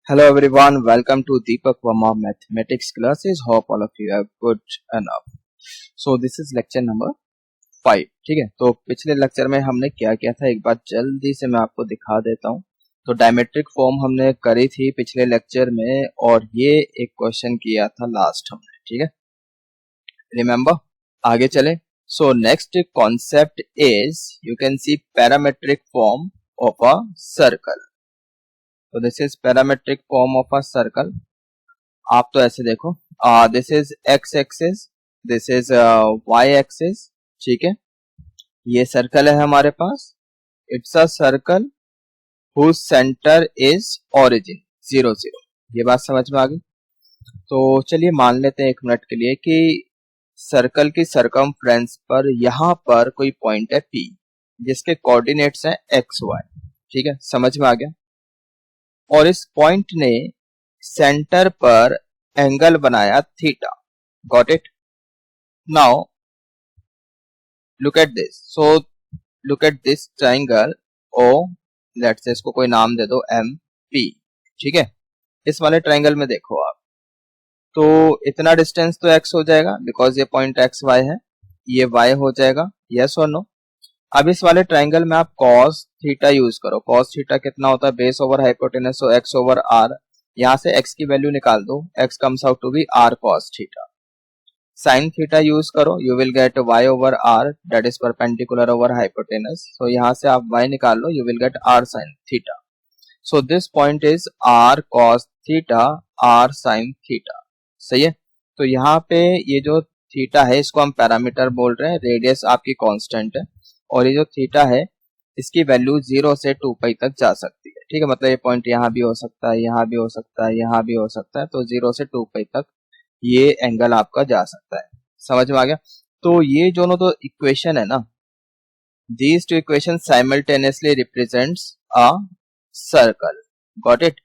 Hello everyone, welcome to Deepak Verma Mathematics classes. Hope all of you are good enough. So this is lecture number 5. ठीक है, तो पिछले lecture में हमने क्या किया था एक बार जल्दी से मैं आपको दिखा देता हूँ. तो डायमेट्रिक फॉर्म हमने करी थी पिछले लेक्चर में और ये एक क्वेश्चन किया था लास्ट हमने. ठीक है, रिमेम्बर. आगे चले. So next concept is you can see parametric form of a circle. तो this is parametric form of a circle. आप तो ऐसे देखो, this is X axis, this is Y axis. ठीक है, ये सर्कल है हमारे पास. It's a circle whose centre is origin 0 0. ये बात समझ में आ गई. तो चलिए मान लेते हैं एक मिनट के लिए कि सर्कल की सरकमफ्रेंस पर यहां पर कोई पॉइंट है P जिसके कोऑर्डिनेट्स हैं एक्स वाई. ठीक है, समझ में आ गया. और इस पॉइंट ने सेंटर पर एंगल बनाया theta. Got it. Now look at this. So look at this triangle O, let's say इसको कोई नाम दे दो एम पी. ठीक है, इस वाले ट्राइंगल में देखो आप, तो इतना डिस्टेंस तो x हो जाएगा बिकॉज ये पॉइंट एक्स वाई है, ये y हो जाएगा. यस और नो. अब इस वाले ट्राइंगल में आप cos थीटा यूज करो. cos थीटा कितना होता है, base over hypotenuse, so x over r. यहां से x की वैल्यू निकाल दो, x comes out to be r cos theta. sin theta use करो, you will get y over r that is perpendicular over hypotenuse. So यहां से आप y निकाल लो, you will get r sin theta. So this point is r cos theta, r sin theta. सही है. तो यहाँ पे ये जो थीटा है इसको हम पैरामीटर बोल रहे हैं, रेडियस आपकी कांस्टेंट है, और ये जो थीटा है इसकी वैल्यू 0 से 2 पाई तक जा सकती है. ठीक है, मतलब ये पॉइंट यहाँ भी हो सकता है, यहाँ भी हो सकता है, यहाँ भी हो सकता है. तो 0 से 2 पाई तक ये एंगल आपका जा सकता है. समझ में आ गया. तो ये दोनों तो इक्वेशन है ना, these two equation simultaneously represents a circle. Got it.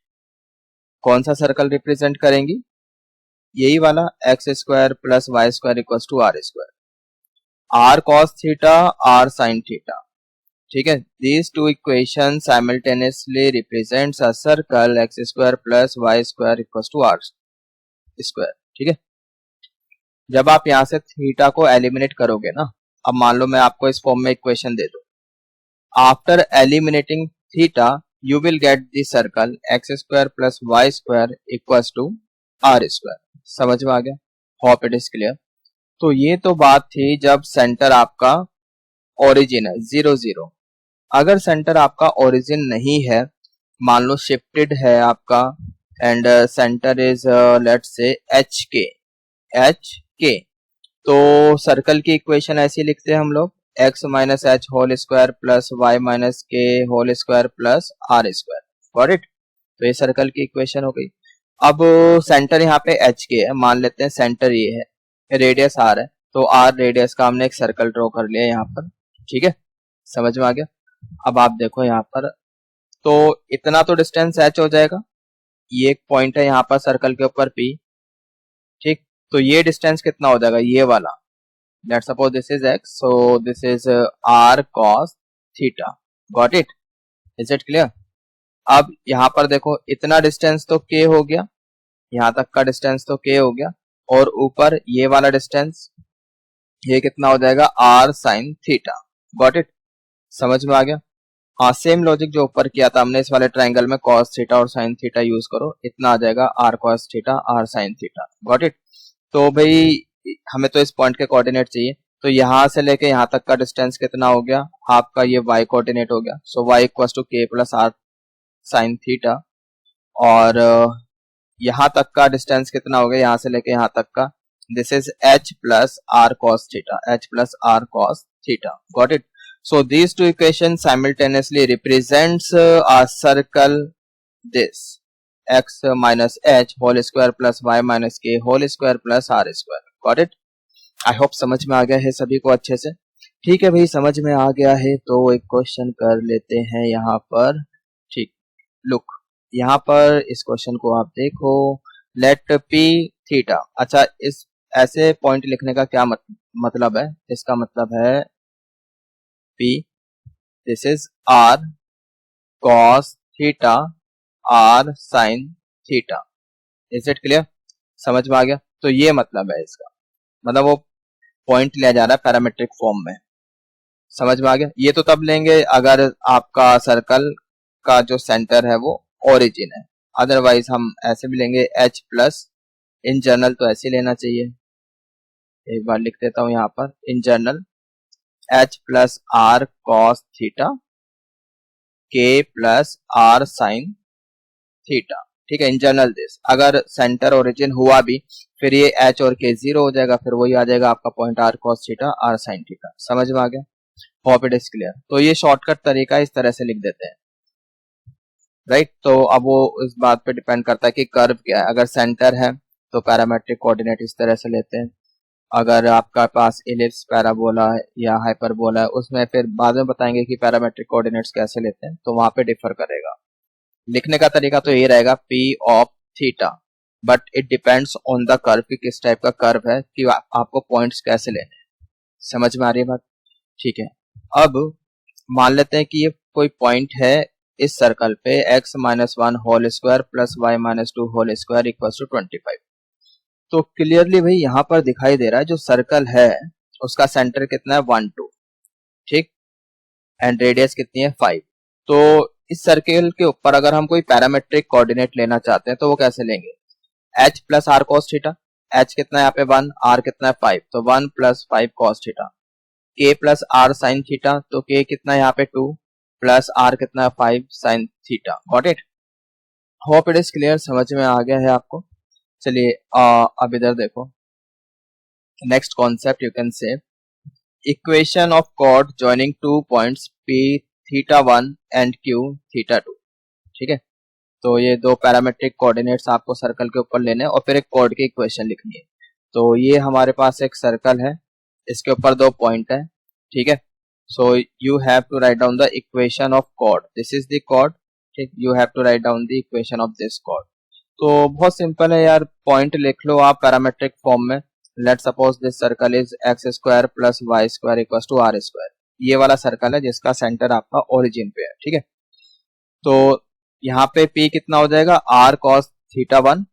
कौन सा सर्कल रिप्रेजेंट करेंगी, यही वाला x square plus Y square equal to are square. R cos theta, r sine theta. ठीक है, these two equation simultaneously represents a circle x square plus Y square equal to are square. ठीक है, जब आप यहां से theta को eliminate करोगे ना, अब मान लो मैं आपको इस फॉर्म में इक्वेशन दे दूं, after eliminating theta you will get the circle x square plus y square equals to r square. समझ में आ गया. Hope it is clear. तो ये तो बात थी जब सेंटर आपका ओरिजिन है 0 0. अगर सेंटर आपका ओरिजिन नहीं है, मान लो शिफ्टेड है आपका, and centre is let's say H के, तो सर्कल की इक्वेशन ऐसी लिखते हैं हम लोग, X minus H whole square plus Y minus K whole square plus R square. Got it. तो ये सर्कल की इक्वेशन हो गई. अब सेंटर यहाँ पे एच के है, मान लेते हैं सेंटर ये है, रेडियस आर है, तो आर रेडियस का हमने एक सर्कल ड्रॉ कर लिया यहाँ पर. ठीक है, समझ में आ गया. अब आप देखो यहाँ पर, तो इतना तो डिस्टेंस एच हो जाएगा, ये एक पॉइंट है यहाँ पर सर्कल के ऊपर पी. ठीक, तो ये डिस्टेंस कितना हो जाएगा, ये वाला. Let's suppose this is x, so this is r cos theta. Got it? Is it clear? अब यहाँ पर देखो, इतना डिस्टेंस तो k हो गया, यहाँ तक का डिस्टेंस तो k हो गया, और ऊपर ये वाला डिस्टेंस, ये कितना हो जाएगा, r sin theta. Got it. समझ में आ गया. हाँ, सेम लॉजिक जो ऊपर किया था हमने इस वाले ट्राइंगल में, cos थीटा और sin थीटा यूज करो, इतना आ जाएगा r cos theta, r sin theta. Got it. तो भाई हमें तो इस पॉइंट के कोऑर्डिनेट चाहिए, तो यहां से लेके यहां तक का डिस्टेंस कितना हो गया आपका, ये y कोऑर्डिनेट हो गया. So y equals to k plus r sin theta. और यहां तक का डिस्टेंस कितना हो गया, यहां से लेके यहां तक का, this is h plus r cos theta, h plus r cos theta. Got it. So these two equation simultaneously represents a circle this x minus h whole square plus y minus k whole square plus r square. Got it. I hope समझ में आ गया है सभी को अच्छे से. ठीक है भाई, समझ में आ गया है तो एक क्वेश्चन कर लेते हैं यहाँ पर. ठीक, लुक यहाँ पर इस क्वेश्चन को आप देखो, लेट पी थीटा. अच्छा, इस ऐसे पॉइंट लिखने का क्या मतलब है, इसका मतलब है p, this is r cos theta, r sine theta. Is it clear? समझ में आ गया? तो ये मतलब है इसका, मतलब वो पॉइंट लिया जा रहा है पैरामेट्रिक फॉर्म में। समझ में आ गया? ये तो तब लेंगे अगर आपका सर्कल का जो सेंटर है वो ओरिजिन है, अदरवाइज हम ऐसे भी लेंगे h प्लस, इन जनरल तो ऐसे लेना चाहिए, एक बार लिख देता हूं यहाँ पर, in general h plus are cos theta k plus r sine theta. ठीक है, इन जनरल दिस, अगर सेंटर ओरिजिन हुआ भी फिर ये h और k जीरो हो जाएगा, फिर वही आ जाएगा आपका point r cos theta r sin theta. समझ में आ गया? Hope it is clear. तो ये शॉर्टकट तरीका इस तरह से लिख देते हैं, राइट। तो अब वो इस बात पे डिपेंड करता है कि कर्व क्या है। अगर सेंटर है तो पैरामेट्रिक कोऑर्डिनेट इस तरह से लेते हैं, अगर आपका पास इलिप्स पैराबोला है या हाइपरबोला है उसमें फिर बाद में बताएंगे कि पैरामेट्रिक कोऑर्डिनेट्स कैसे लेते हैं, तो वहां पे डिफर करेगा। लिखने का तरीका तो ये रहेगा p of theta, but it depends on the curve कि किस टाइप का कर्व है, कि आपको पॉइंट्स कैसे लेने हैं। समझ में आ रही है बात? ठीक है। अब मान लेते हैं कि ये कोई पॉइंट है इस सर्कल पे x minus one whole square plus Y minus two whole square equal to 25। तो क्लियरली भाई यहाँ पर दिखाई दे रहा है जो सर्कल है उसका सेंटर कितना है 1 2, ठीक, एंड रेडियस कितनी है 5। तो इस सर्कल के ऊपर अगर हम कोई पैरामेट्रिक कोऑर्डिनेट लेना चाहते हैं तो वो कैसे लेंगे? h plus are cos theta, h कितना है यहाँ पे 1, r कितना है 5, तो 1 plus 5 cos theta, k plus r sine theta, तो k कितना है यहाँ पे 2 प्लस r कितना है 5 sine theta. Got it? Hope it is clear, समझ में आ गया है आपको? चलिए अब इधर देखो, next concept you can say equation of chord joining two points p theta 1 and q theta 2। ठीक है, तो ये दो पैरामेट्रिक कोऑर्डिनेट्स आपको सर्कल के ऊपर लेने हैं और फिर एक कॉर्ड की इक्वेशन लिखनी है। तो ये हमारे पास एक सर्कल है, इसके ऊपर दो पॉइंट है, ठीक है। So you have to write down the equation of chord, this is the chord, ठीक, you have to write down the equation of this chord. तो बहुत सिंपल है यार, पॉइंट लिख लो आप पैरामेट्रिक फॉर्म में। Let suppose this circle is X square plus Y square equal to are square. ये वाला सर्कल है जिसका सेंटर आपका ओरिजिन पे है, ठीक है। तो यहाँ पे p कितना हो जाएगा, r cos theta 1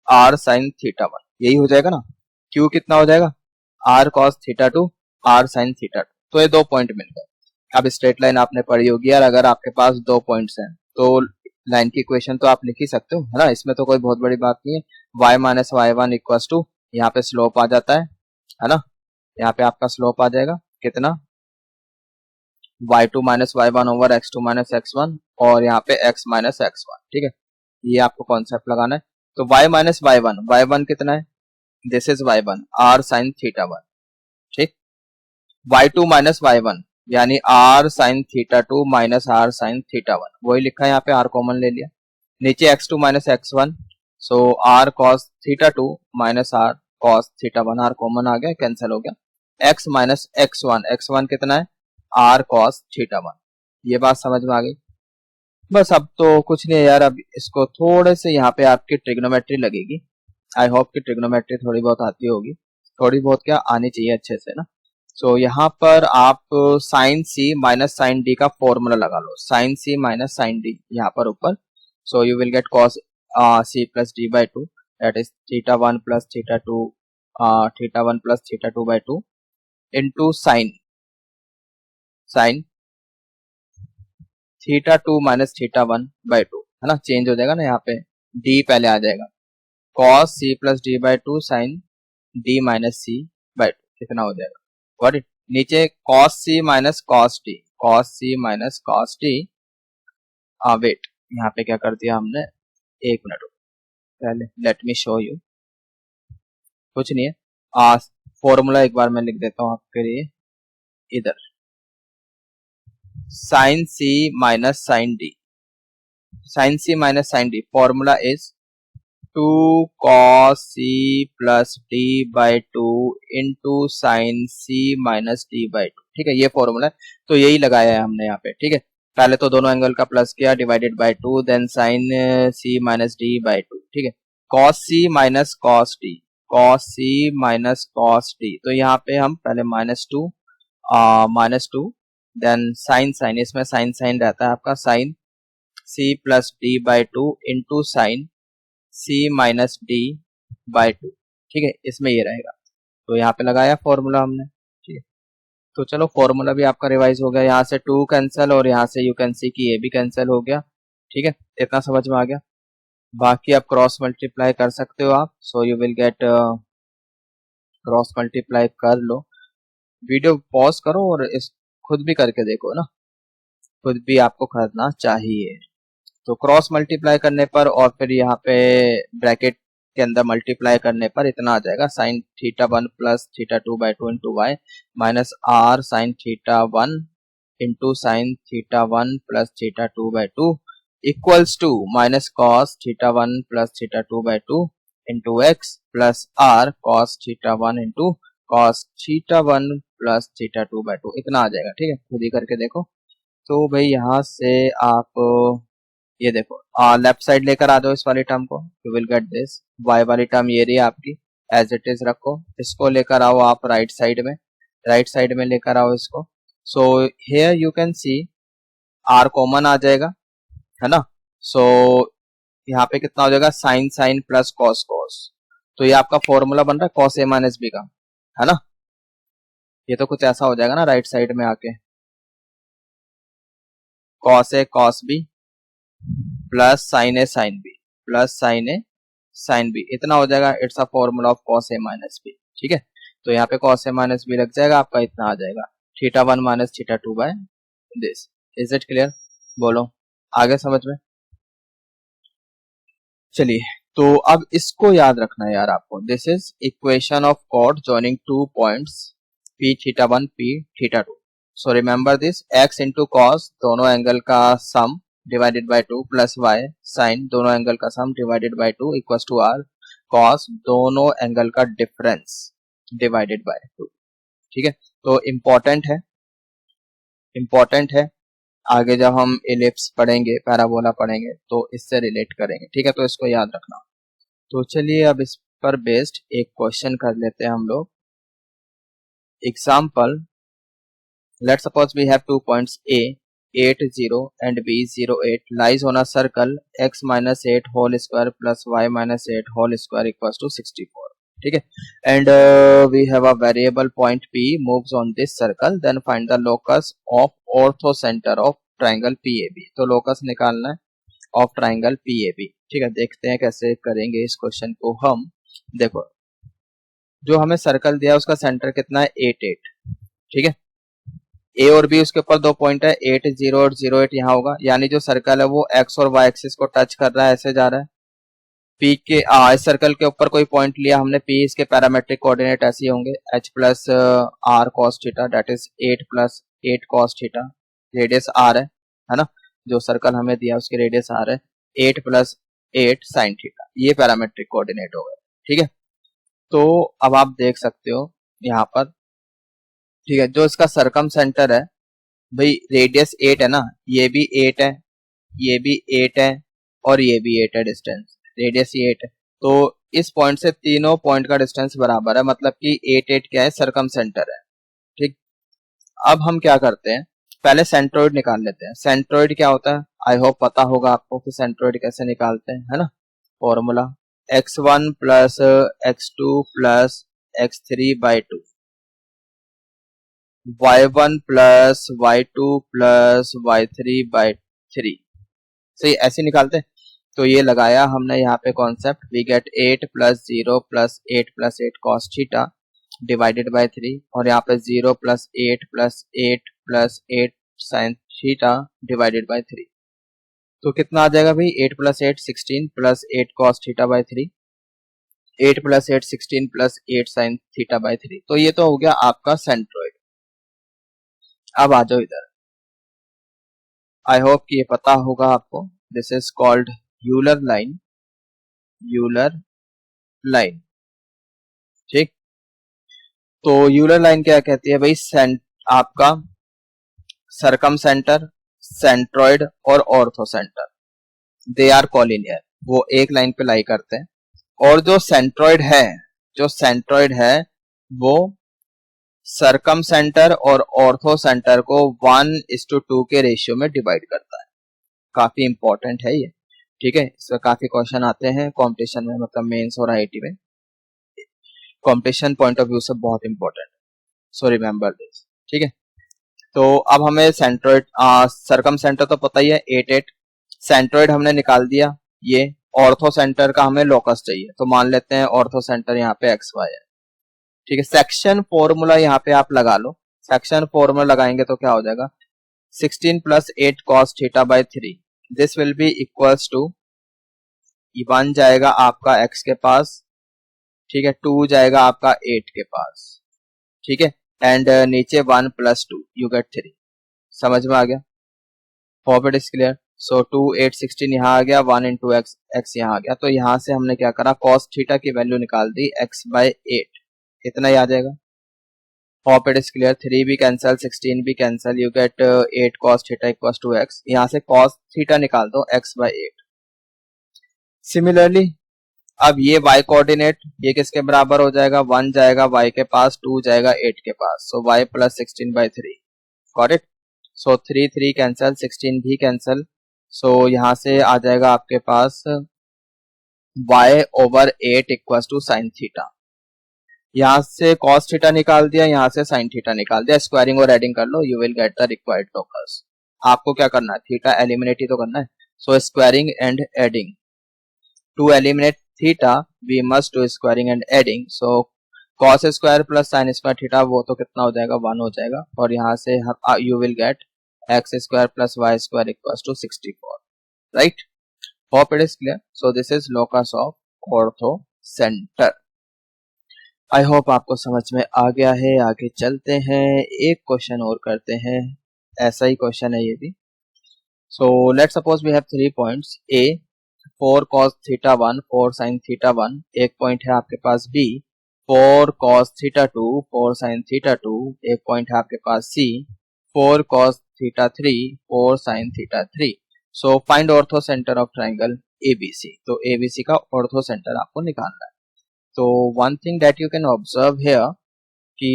r sin theta 1, यही हो जाएगा ना। q कितना हो जाएगा, r cos theta 2 r sin theta 2। तो ये दो पॉइंट मिल गए। अब स्ट्रेट लाइन आपने पढ़ी होगी यार, अगर आपके पास दो पॉइंट्स हैं तो लाइन की इक्वेशन तो आप लिख ही सकते हो, है ना, इसमें तो कोई बहुत बड़ी बात नहीं है। y minus y one equal to, यहाँ पे स्लोप आ जाता है ना, यहाँ पे आपका स्लोप आ जाएगा कितना, y2 minus y one over x2 minus x1, और यहाँ पे x माइनस x1, ठीक है। ये आपको कॉन्सेप्ट लगाना है। तो y माइनस वाई वन कितना है, this is y1 r sign theta 1, ठीक। y2 माइनस वाई वन यानी r sign theta 2 minus r sign theta 1, वही लिखा है यहाँ पे, r कॉमन ले लिया। नीचे x2 minus x1, so r cos theta 2 minus r cos theta 1, r common आ गया, कैंसिल हो गया। x माइनस x1 कितना है, r cos थीटा 1। ये बात समझ में आ गई? बस अब तो कुछ नहीं है यार, अब इसको थोड़े से यहाँ पे आपकी ट्रिग्नोमेट्री लगेगी। आई होप कि ट्रिग्नोमेट्री थोड़ी बहुत आती होगी, थोड़ी बहुत क्या आनी चाहिए अच्छे से ना। सो यहाँ पर आप sine C minus sine D का फॉर्मूला लगा लो, sine C minus sine D यहाँ पर ऊपर। So you will get cos C plus D by two, that is theta 1 plus theta 2, theta 1 plus theta 2 by two into sine theta 2 minus theta 1 by two, है ना, change हो जाएगा ना, यहाँ पे डी पहले आ जाएगा, cos C plus D by two sine D minus C by two, कितना हो जाएगा, गॉट इट। नीचे cos C minus cos D, cos C minus cos D, wait यहाँ पे क्या कर दिया हमने, एक मिनट पहले लेट मी शो यू, कुछ नहीं है, फॉर्मूला एक बार मैं लिख देता हूँ आपके लिए इधर, sine C minus sine D, sine C minus sine D formula is 2 cos c plus D by two into sine C minus D by two, ठीक है, ये फॉर्मूला है। तो यही लगाया है हमने यहाँ पे, ठीक है। पहले तो दोनों एंगल का प्लस किया, divided by two, then sine C minus D by two, ठीक है। cos c minus cos d, cos c minus cos d, तो यहाँ पे हम पहले माइनस टू देन साइन, इसमें साइन रहता है आपका, sine c plus D by two into sine C minus D by two, ठीक है, इसमें ये रहेगा। तो यहाँ पे लगाया फॉर्मूला हमने, ठीक है। तो चलो फॉर्मूला भी आपका रिवाइज हो गया, यहाँ से 2 कैंसिल और यहाँ से यू कैन सी की ये भी कैंसिल हो गया, ठीक है, इतना समझ में आ गया। बाकी आप क्रॉस मल्टीप्लाई कर सकते हो आप, सो you will gate, cross multiply कर लो। वीडियो पॉज करो और इस खुद भी करके देखो ना, खुद भी आपको करना चाहिए। तो क्रॉस मल्टीप्लाई करने पर और फिर यहाँ पे ब्रैकेट के अंदर मल्टीप्लाई करने पर इतना आ जाएगा, sine theta 1 plus theta 2 by 2 into Y minus R sine theta 1 into sine theta 1 plus theta 2 by 2 equals to minus cos theta 1 plus theta 2 by 2 into X plus are cos theta 1 into cos theta 1 plus theta 2 by 2, इतना आ जाएगा, ठीक है, खुद ही करके देखो। तो भाई यहाँ से आप ये देखो लेफ्ट साइड लेकर आ जाओ इस वाली टर्म को, you will get this, y वाली टर्म ये रही आपकी, एज इट इज रखो। इसको लेकर आओ आप राइट साइड में, राइट साइड में लेकर आओ इसको। So here you can see r common आ जाएगा, है ना। सो यहाँ पे कितना हो जाएगा, sine sine plus cos cos. तो ये आपका फॉर्मूला बन रहा है कॉस ए माइनस बी का, है ना। ये तो कुछ ऐसा हो जाएगा ना राइट साइड में आके, cos A cos B plus sine A sine B plus sine A sine B, इतना हो जाएगा। It's a formula of cos A minus B, ठीक है। तो यहाँ पे कॉस ए माइनस बी लग जाएगा आपका, इतना आ जाएगा theta 1 minus theta 2 by this. Is it clear? बोलो आगे समझ में। चलिए तो अब इसको याद रखना है यार आपको, this is equation of chord joining 2 points P theta 1 P theta 2। So remember this, X into cos दोनों एंगल का sum divided by 2 plus Y sine दोनों एंगल का sum divided by 2 equals to R cos दोनों angle का difference divided by 2, ठीक है। तो important है आगे जब हम इलिप्स पढ़ेंगे, पैराबोला पढ़ेंगे तो इससे रिलेट करेंगे, ठीक है, तो इसको याद रखना। तो चलिए अब इस पर बेस्ड एक क्वेश्चन कर लेते हैं हम लोग। Example, let suppose we have 2 points A 8 0 and B 0 8 lies on a circle x minus 8 whole square plus y minus 8 whole square equals to 64, ठीक है। and we have a variable point P moves on this circle, then find the locus of orthocenter of triangle PAB। तो locus निकालना है of triangle PAB, ठीक है। देखते हैं कैसे करेंगे इस क्वेश्चन को हम। देखो जो हमें सर्कल दिया है उसका सेंटर कितना है 8 8, ठीक है। ए और बी उसके ऊपर 2 पॉइंट है 8 0 और 0 8 यहाँ होगा, यानी जो सर्कल है वो एक्स और वाई एक्सिस को टच कर रहा है, ऐसे जा रहा है। पी के इस सर्कल के ऊपर कोई पॉइंट लिया हमने पी, इसके पैरामेट्रिक कोऑर्डिनेट ऐसे होंगे h plus are cos theta that is 8 plus 8 cos theta, radius R है ना। जो सर्कल हमें दिया उसकी रेडियस आर है, 8 प्लस 8 साइन थीटा, ये पैरामेट्रिक कोऑर्डिनेट हो गए, ठीक है। तो अब आप देख सकते हो यहाँ पर, ठीक है, जो इसका सरकम सेंटर है भाई रेडियस 8 है ना, ये भी 8 है, ये भी 8 है और ये भी 8 है, डिस्टेंस रेडियस 8 है। तो इस पॉइंट से तीनों पॉइंट का डिस्टेंस बराबर है, मतलब कि 8 8 क्या है, सरकम सेंटर है, ठीक। अब हम क्या करते हैं, पहले सेंट्रोइड निकाल लेते हैं। सेंट्रोइड क्या होता है, आई होप पता होगा आपको कि सेंट्रोइड कैसे निकालते हैं, है ना। Formula x1 plus x2 plus x3 by 2, y1 plus y2 plus y3 by 3, सही ऐसे निकालते हैं। तो ये लगाया हमने यहाँ पे concept, we get 8 plus 0 plus 8 plus 8 cos theta divided by 3, और यहाँ पे 0 plus 8 plus 8 plus 8 sine theta divided by 3। तो कितना आ जाएगा भाई, 8 plus 8 16 plus 8 cos theta by 3, 8 plus 8 16 plus 8 sine theta by 3। तो ये तो हो गया आपका सेंट्रोइड। अब आ जाओ इधर, आई होप कि ये पता होगा आपको, this is called Euler line, Euler line, ठीक। तो यूलर लाइन क्या कहती है भाई, आपका सरकम सेंटर, सेंट्रोइड और orthocentre they are collinear, वो एक लाइन पे लाई करते हैं। और जो सेंट्रोइड है वो सरकम सेंटर और ऑर्थो सेंटर को 1:2 के रेशियो में डिवाइड करता है। काफी इंपॉर्टेंट है ये। ठीक है, इसमें काफी क्वेश्चन आते हैं कंपटीशन में, मतलब मेंस और आईआईटी में कंपटीशन पॉइंट ऑफ व्यू से बहुत इंपॉर्टेंट, सो रिमेंबर दिस। ठीक है, तो अब हमें सेंट्रोइड सरकम सेंटर तो पता ही है 8 सेंट्रोइड हमने निकाल दिया। ये ऑर्थो सेंटर का हमें लोकस चाहिए, तो मान लेते हैं ऑर्थो सेंटर यहाँ पे एक्स वाई है। ठीक है, सेक्शन फॉर्मूला यहाँ पे आप लगा लो। सेक्शन फॉर्मूला लगाएंगे तो क्या हो जाएगा, 16 + 8 cos θ/3 this will be equals to, 1 जाएगा आपका x के पास, ठीक है, 2 जाएगा आपका 8 के पास, ठीक है, एंड नीचे 1 + 2 यू गेट 3। समझ में आ गया? Hope it is clear. सो 2 8 16 यहाँ आ गया, 1 × x यहाँ आ गया, तो यहाँ से हमने क्या करा, cos θ की वैल्यू निकाल दी x/8, इतना ही आ जाएगा। Hope it is clear. 3 भी कैंसिल, 16 भी cancel, you get 8 cos θ = x। यहाँ से cos θ निकाल दो x/8। सिमिलरली अब ये y कोऑर्डिनेट, ये किसके बराबर हो जाएगा, 1 जाएगा y के पास, 2 जाएगा 8 के पास, सो y + 16/3, got it. So 3 3 cancel, 16 भी कैंसिल, सो यहाँ से आ जाएगा आपके पास y/8 = sin θ। यहाँ से cos θ निकाल दिया, यहाँ से sin θ निकाल दिया, स्क्वायरिंग और एडिंग कर लो, you will get the required locus. आपको क्या करना है, थीटा एलिमिनेट ही तो करना है, so squaring and adding. To eliminate theta we must do squaring and adding, so cos square + sin square theta, वो तो कितना हो जाएगा, 1 हो जाएगा, और यहाँ से you will gate x² + y² = 64, right. Hope it is clear. So this is locus of ortho centre. I hope आपको समझ में आ गया है। आगे चलते हैं, एक क्वेश्चन और करते हैं, ऐसा ही क्वेश्चन है ये भी। So let's suppose we have 3 points, a 4 cos θ1 4 sin θ1, एक पॉइंट है आपके पास b 4 cos θ2 4 sin θ2, एक पॉइंट है आपके पास c 4 cos θ3 4 sin θ3। So find orthocentre of triangle ABC। तो ABC का ऑर्थो सेंटर आपको निकालना है। तो one thing that you can observe here कि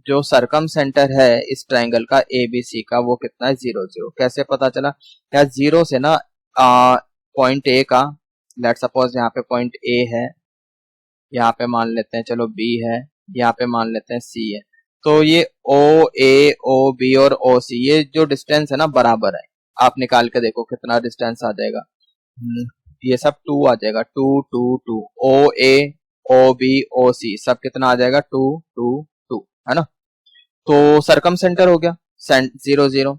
जो सरकम सेंटर है इस ट्राइंगल का ABC का, वो कितना है, 0 0। कैसे पता चला, या 0 से ना पॉइंट A का, लेट सपोज यहाँ पे पॉइंट A है, यहाँ पे मान लेते हैं चलो B है, यहाँ पे मान लेते हैं C है, तो ये OA OB और OC ये जो डिस्टेंस है ना बराबर है। आप निकाल के देखो कितना डिस्टेंस आ जाएगा, ये सब 2 आ जाएगा, 2 2 2, OA OB OC सब कितना आ जाएगा, 2 2 2, है ना। तो सरकम सेंटर हो गया 0 0।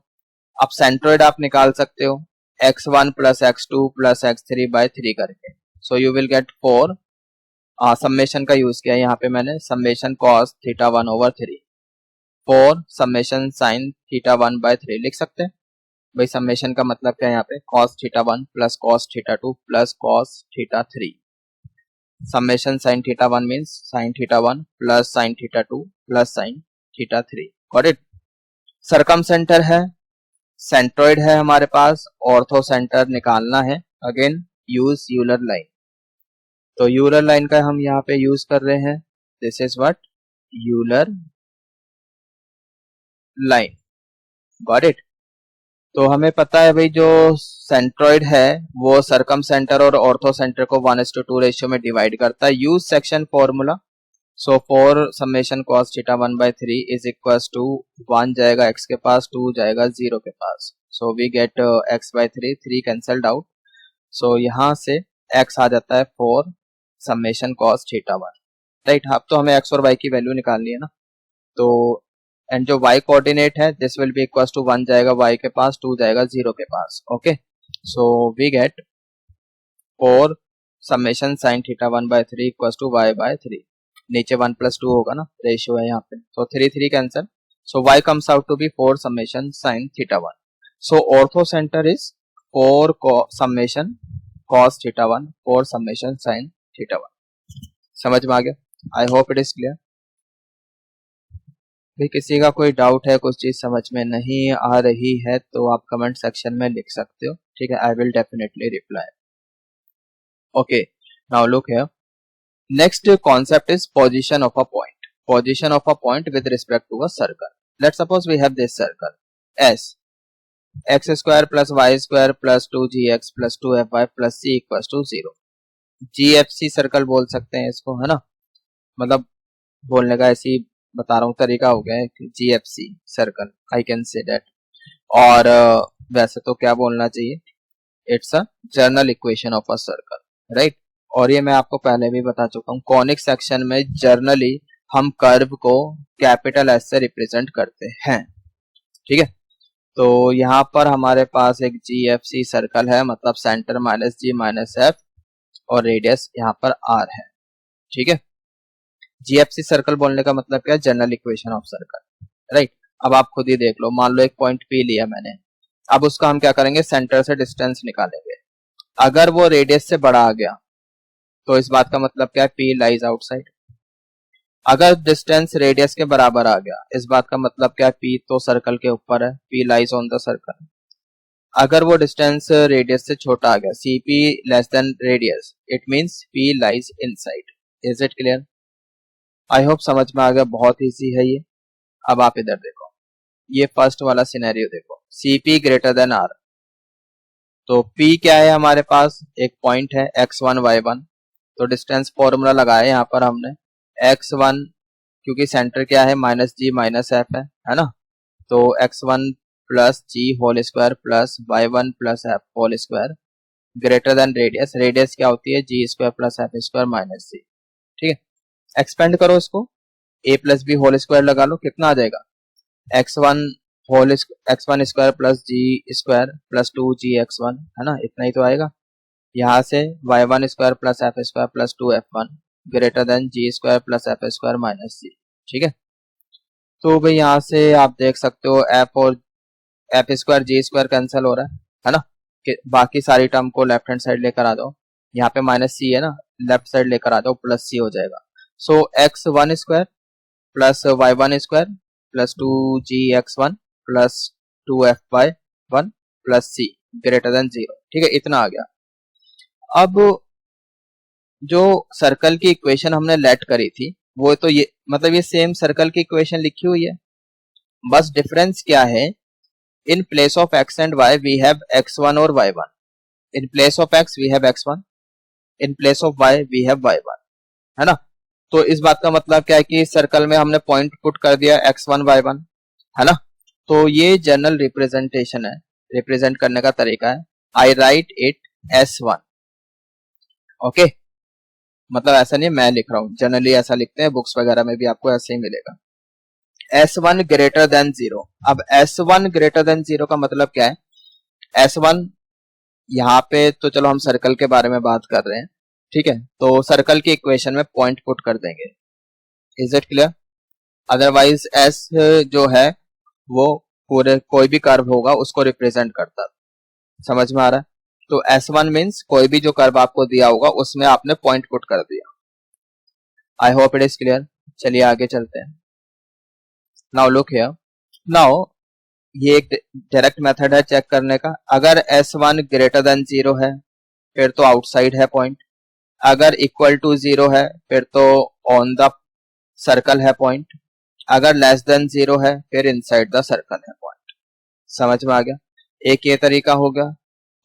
अब सेंट्रोइड आप निकाल सकते हो x1 + x2 + x3/3 करके, सो यू विल गेट 4, समेशन का यूज किया यहाँ पे मैंने, समेशन cos θ1/3 4 समेशन sin θ1/3 लिख सकते हैं। भाई समेशन का मतलब क्या है, यहाँ पे cos θ1 + cos θ2 + cos θ3, summation sin θ1 means sin θ1 + sin θ2 + sin θ3, got it. Circumcentre है, सेंट्रोइड है हमारे पास, ऑर्थो सेंटर निकालना है, अगेन यूज यूलर लाइन। तो यूलर लाइन का हम यहाँ पे यूज कर रहे हैं, this is what, Euler line, got it. तो हमें पता है भाई जो सेंट्रोइड है वो सरकम सेंटर और ऑर्थो सेंटर को 1:2 रेशियो में डिवाइड करता है। Use section formula, so 4 summation cos θ1/3 is equals to 1 जाएगा x के पास, 2 जाएगा 0 के पास, so we get x/3, 3 cancelled out, so यहाँ से x आ जाता है 4 समेशन cos θ1, राइट। अब तो हमें x और y की वैल्यू निकालनी है ना, तो एंड जो y कोऑर्डिनेट है this will be equals to 1 जाएगा y के पास, 2 जाएगा 0 के पास, okay. So we get 4 summation sin θ1/3 equals to y/3, नीचे 1 + 2 होगा ना, रेशियो है यहाँ पे, तो 3 3 cancel, so y comes out to be 4 summation sin θ1। So orthocentre is 4 summation cos θ1 4 summation sin θ1। समझ में आ गया? I hope it is clear. भाई किसी का कोई डाउट है, कुछ चीज समझ में नहीं आ रही है तो आप कमेंट सेक्शन में लिख सकते हो, ठीक है, I will definitely reply. Okay, now look here, next concept is position of a point. Position of a point with respect to a circle. Let's suppose we have this circle S. X square plus Y square plus 2gx plus 2fy plus c equal to 0। GFC circle बोल सकते हैं इसको, है ना, मतलब बोलने का ऐसी बता रहा हूँ तरीका हो गया है कि GFC circle, I can say that. और वैसे तो क्या बोलना चाहिए, it's a general equation of a circle, right. और ये मैं आपको पहले भी बता चुका हूँ, कॉनिक सेक्शन में जर्नली हम कर्व को कैपिटल एस से रिप्रेजेंट करते हैं, ठीक है। तो यहाँ पर हमारे पास एक GFC सर्कल है, मतलब सेंटर माइनस जी माइनस एफ और रेडियस यहाँ पर आर है, ठीक है। GFC सर्कल बोलने का मतलब क्या है, general equation of circle, right. अब आप खुद ही देख लो, मान लो एक पॉइंट P लिया मैंने, अब उसका हम क्या करेंगे, सेंटर से डिस्टेंस निकालेंगे। अगर वो रेडियस से बड़ा आ गया तो इस बात का मतलब क्या है, P लाइज आउटसाइड। अगर डिस्टेंस रेडियस के बराबर आ गया, इस बात का मतलब क्या है, P तो सर्कल के ऊपर है, P lies on the circle. अगर वो डिस्टेंस रेडियस से छोटा आ गया, CP less than radius, it means P lies inside. Is it clear? I hope समझ में आ गया, बहुत इजी है ये। अब आप इधर देखो, ये फर्स्ट वाला सिनेरियो देखो, CP ग्रेटर देन R। तो P क्या है हमारे पास, एक पॉइंट है x1 y1, तो डिस्टेंस फॉर्मूला लगाया यहाँ पर हमने, x1 क्योंकि सेंटर क्या है माइनस जी माइनस एफ है ना, तो x1 plus G whole square plus y1 plus F whole square greater than radius, radius क्या होती है G square plus F square minus C, ठीक है। एक्सपेंड करो इसको, a plus B whole square लगा लो, कितना आ जाएगा, x1 whole x1 square plus G square plus 2gx1, है ना, इतना ही तो आएगा। यहाँ से y1 square plus F square plus 2f1 greater than G square plus F square minus C, ठीक है। तो भाई यहाँ से आप देख सकते हो एफ और एफ स्क्वायर जी स्क्वायर कैंसिल हो रहा है ना, कि बाकी सारी टर्म को लेफ्ट हैंड साइड लेकर आ जाओ, यहाँ पे माइनस सी है ना, लेफ्ट साइड लेकर आ जाओ, प्लस सी हो जाएगा। So x1 square plus y1 square plus 2gx1 plus 2fy1 plus C greater than 0, ठीक है, इतना आ गया। अब जो सर्कल की इक्वेशन हमने लेट करी थी वो तो ये, मतलब ये सेम सर्कल की इक्वेशन लिखी हुई है, बस डिफरेंस क्या है, in place of x and y we have x1 और y1, in place of x we have x1, in place of y we have y1, है ना। तो इस बात का मतलब क्या है कि सर्कल में हमने पॉइंट पुट कर दिया x1 y1, है ना। तो ये जनरल रिप्रेजेंटेशन है, रिप्रेजेंट करने का तरीका है, आई राइट इट S1, ओके। मतलब ऐसा नहीं मैं लिख रहा हूँ, जनरली ऐसा लिखते हैं, बुक्स वगैरह में भी आपको ऐसे ही मिलेगा, S1 ग्रेटर देन 0। अब S1 ग्रेटर देन 0 का मतलब क्या है, S1 यहाँ पे तो चलो हम सर्कल के बारे में बात कर रहे हैं, ठीक है, तो सर्कल की इक्वेशन में पॉइंट पुट कर देंगे, is it clear. Otherwise S जो है वो पूरे कोई भी कर्व होगा उसको रिप्रेजेंट करता, समझ में आ रहा है। तो S1 मीन्स कोई भी जो कर्व आपको दिया होगा उसमें आपने पॉइंट पुट कर दिया। आई होप इट इज क्लियर। चलिए आगे चलते हैं। नाउ लुक हियर, नाउ ये एक डायरेक्ट मेथड है चेक करने का, अगर S1 ग्रेटर देन 0 है फिर तो आउटसाइड है पॉइंट, अगर इक्वल टू 0 है फिर तो ऑन द सर्कल है पॉइंट, अगर लेस देन 0 है फिर इनसाइड द सर्कल है पॉइंट। समझ में आ गया, एक ये तरीका हो गया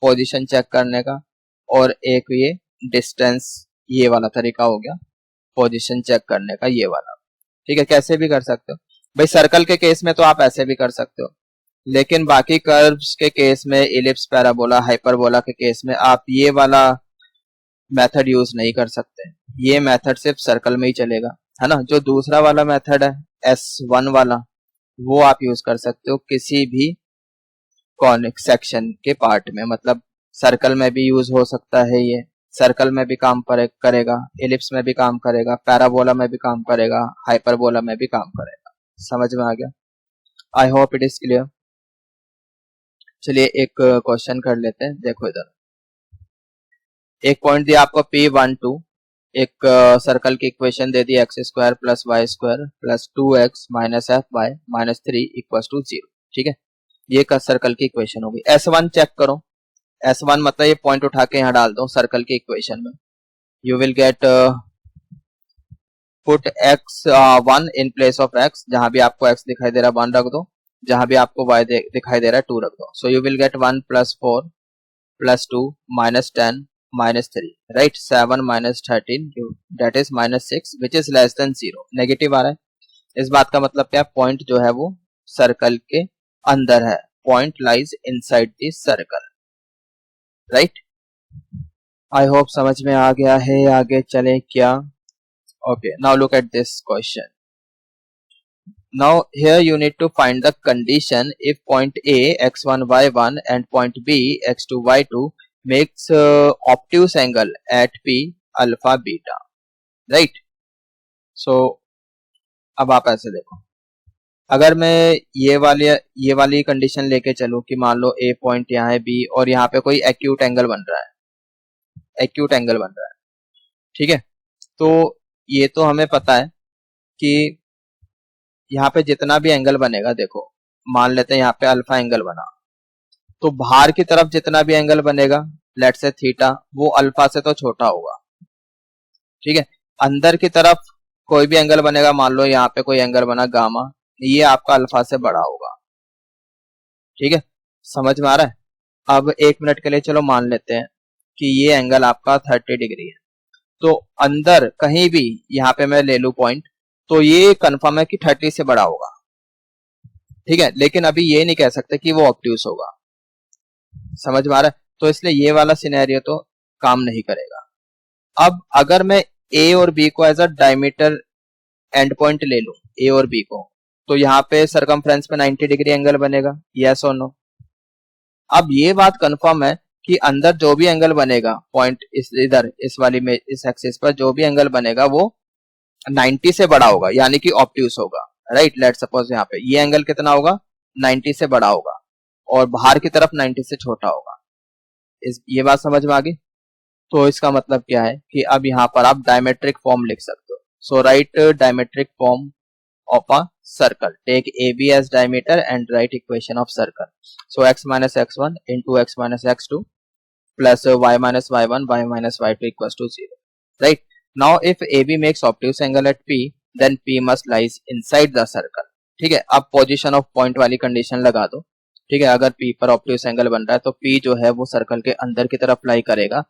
पोजीशन चेक करने का, और एक ये डिस्टेंस ये वाला तरीका हो गया पोजीशन चेक करने का, ये वाला, ठीक है। कैसे भी कर सकते हो भाई, सर्कल के केस में तो आप ऐसे भी कर सकते हो, लेकिन बाकी कर्व्स के केस में, इलिप्स पैराबोला हाइपरबोला के केस में आप ये वाला मेथड यूज नहीं कर सकते, ये मेथड सिर्फ सर्कल में ही चलेगा, है ना। जो दूसरा वाला मेथड है S1 वाला, वो आप यूज कर सकते हो किसी भी कॉनिक सेक्शन के पार्ट में, मतलब सर्कल में भी यूज हो सकता है, ये सर्कल में भी काम करेगा, एलिप्स में भी काम करेगा, पैराबोला में भी काम करेगा, हाइपरबोला में भी काम करेगा। समझ में आ गया, I hope it is clear. चलिए एक क्वेश्चन कर लेते हैं, देखो इधर एक पॉइंट दिया आपको P12, एक सर्कल की इक्वेशन दे दी X square plus Y square plus 2x minus F Y minus 3 equal to 0, ठीक है। ये का सर्कल की इक्वेशन होगी। S1 चेक करो, S1 मतलब ये पॉइंट उठा के यहाँ डाल दो सर्कल की इक्वेशन में, you will get put x1 in place of x, जहां भी आपको x दिखाई दे रहा 1 रख दो, जहां भी आपको y दिखाई दे रहा है 2 रख दो. So you will get 1 + 4 + 2 -10 -3, right. 7 - 13 that is -6 which is less than 0. Negative आ रहा है. इस बात का मतलब क्या है, पॉइंट जो है वो सर्कल के अंदर है. Point lies inside the circle, right. I hope समझ में आ गया है. आगे चले क्या? Okay, now look at this question. Now here you need to find the condition if point A x1 y1 and point B x2 y2 makes obtuse angle at P alpha beta, right? So अब आप ऐसे देखो, अगर मैं ये वाली condition लेके चलूं कि मान लो A पॉइंट यहाँ है, B और यहाँ पे कोई एक्यूट एंगल बन रहा है, एक्यूट एंगल बन रहा है, ठीक है. तो ये तो हमें पता है कि यहाँ पे जितना भी एंगल बनेगा, देखो मान लेते हैं यहाँ पे अल्फा एंगल बना, तो बाहर की तरफ जितना भी एंगल बनेगा, लेट्स से थीटा, वो अल्फा से तो छोटा होगा, ठीक है. अंदर की तरफ कोई भी एंगल बनेगा, मान लो यहाँ पे कोई एंगल बना गामा, ये आपका अल्फा से बड़ा होगा, ठीक है. समझ में आ रहा है? अब 1 मिनट के लिए चलो मान लेते हैं कि ये एंगल आपका 30 डिग्री है. तो अंदर कहीं भी यहाँ पे मैं ले लू पॉइंट, तो ये कंफर्म है कि 30 से बड़ा होगा, ठीक है. लेकिन अभी ये नहीं कह सकते कि वो ऑब्ट्यूस होगा. समझ में आ रहा है? तो इसलिए ये वाला सिनेरियो तो काम नहीं करेगा. अब अगर मैं ए और बी को as a diameter end point ले लूं, ए और बी को, तो यहाँ पे सरकमफ्रेंस पे 90 डिग्री एंगल बनेगा, यस और नो. अब ये बात कंफर्म है कि अंदर जो भी एंगल बनेगा पॉइंट इधर इस वाली में, इस एक्सिस पर जो भी एंगल बनेगा वो 90 से बड़ा होगा, यानी कि ऑब्ट्यूस होगा, राइट. लेट सपोज यहाँ पे ये एंगल कितना होगा, 90 से बड़ा होगा और बाहर की तरफ 90 से छोटा होगा. ये बात समझ में आ गई? तो इसका मतलब क्या है कि अब यहाँ पर आप डायमेट्रिक फॉर्म लिख सकते हो. So write diametric form of a circle. Take AB as diameter and write equation of circle. So x minus x1 into x minus x2 plus y minus y1 y minus y2 equals to 0. Right? Now if AB makes obtuse angle at P, then P must lies inside the circle. ठीक है. अब position of point वाली condition लगा दो, ठीक है. अगर P पर ऑब्ट्यूस एंगल बन रहा है तो P जो है वो सर्कल के अंदर की तरफ लाई करेगा.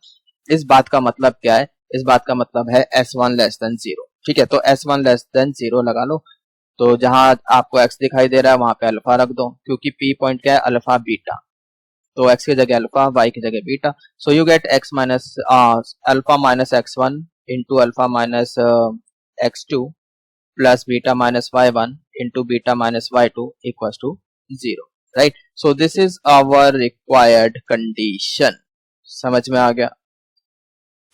इस बात का मतलब क्या है? इस बात का मतलब है S1 लेस देन 0, ठीक है. तो S1 लेस देन 0 लगा लो. तो जहां आपको x दिखाई दे रहा है वहां पे अल्फा रख दो, क्योंकि p पॉइंट क्या है, अल्फा बीटा. तो x की जगह अल्फा, y की जगह beta. So you get x minus alpha minus x1 into alpha minus x2 plus beta minus y1 into beta minus y2 equals to 0, right. So this is our required condition. समझ में आ गया?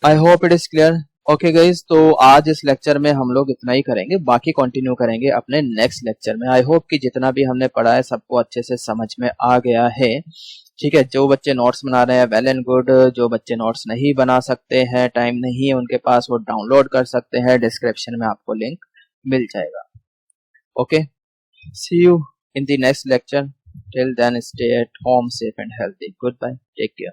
I hope it is clear. Okay guys, तो आज इस lecture में हम लोग इतना ही करेंगे, बाकी कंटिन्यू करेंगे अपने नेक्स्ट लेक्चर में. आई होप कि जितना भी हमने पढ़ा है सबको अच्छे से समझ में आ गया है, ठीक है. जो बच्चे नोट्स बना रहे हैं वेल एंड गुड, जो बच्चे नोट्स नहीं बना सकते हैं, टाइम नहीं है उनके पास, वो डाउनलोड कर सकते हैं, डिस्क्रिप्शन में आपको लिंक मिल जाएगा. Okay, see you in the next lecture. Till then stay at home safe and healthy. Goodbye, take care.